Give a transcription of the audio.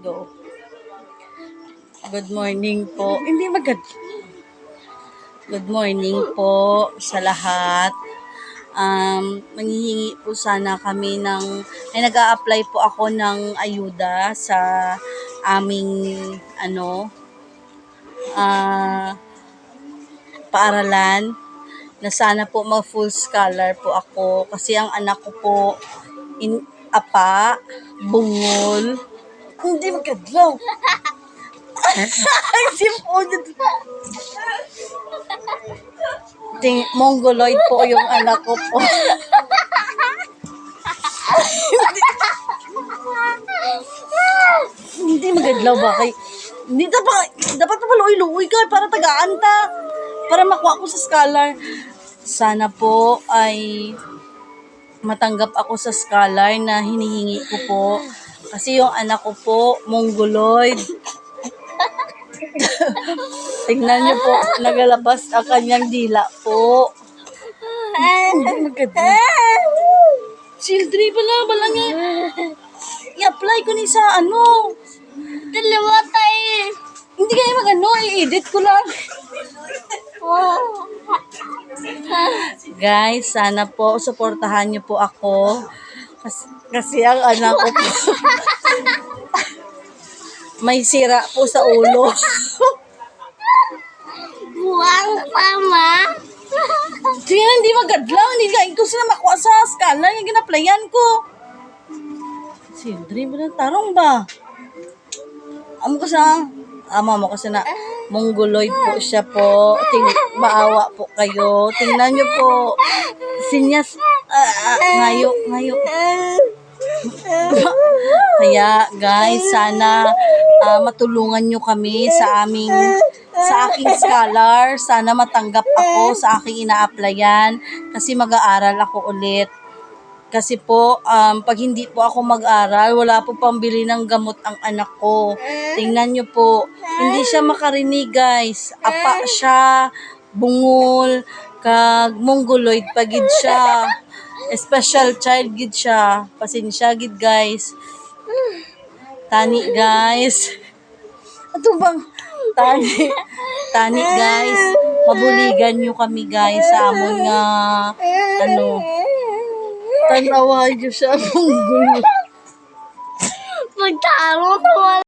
Go. Good morning po. Hindi magad. Good morning po sa lahat. Manghihingi po sana kami ay nag-a-apply po ako ng ayuda sa aming paaralan na sana po ma-full scholar po ako kasi ang anak ko po bungol. Hindi magkadlaw. Mongoloid po yung anak ko po. Hindi magadlaw ba kay hindi dapat pa luoy-luoy ka para tagaan ta para makuha ko sa scholar. Sana po ay matanggap ako sa scholar na hinihingi ko po kasi yung anak ko po mongoloid. Tingnan niyo po, nagalabas ang kanyang dila po. Hindi maganda. Children pala, nga. I-apply ko ni sa Dalawa tayo. Hindi kayo i-edit ko lang. Guys, sana po, suportahan niyo po ako. Kasi ang anak ko po, may sira po sa ulo. Buwang mama. Hindi magadlang. Hindi kain ko sila makuha sa scholar yung ginaplayan ko. Siyempre, tarong ba? Ama mo kasi na mongoloid po siya po. Maawa po kayo. Tingnan niyo po. Sinyas. Ngayo. Kaya guys, sana matulungan nyo kami sa aking scholar. Sana matanggap ako sa aking ina-applyan kasi mag-aaral ako ulit. Kasi po, pag hindi po ako mag-aral, wala po pambili ng gamot ang anak ko. Tingnan nyo po, hindi siya makarinig guys. Apa siya, bungol, mongoloid pagid siya. Special child gid siya. Pasensya gid guys. Tani guys. Ato bang tani guys. Mabuligan nyo kami guys sa amon nga tanawa nyo siya mong gulo. Magtaro naman.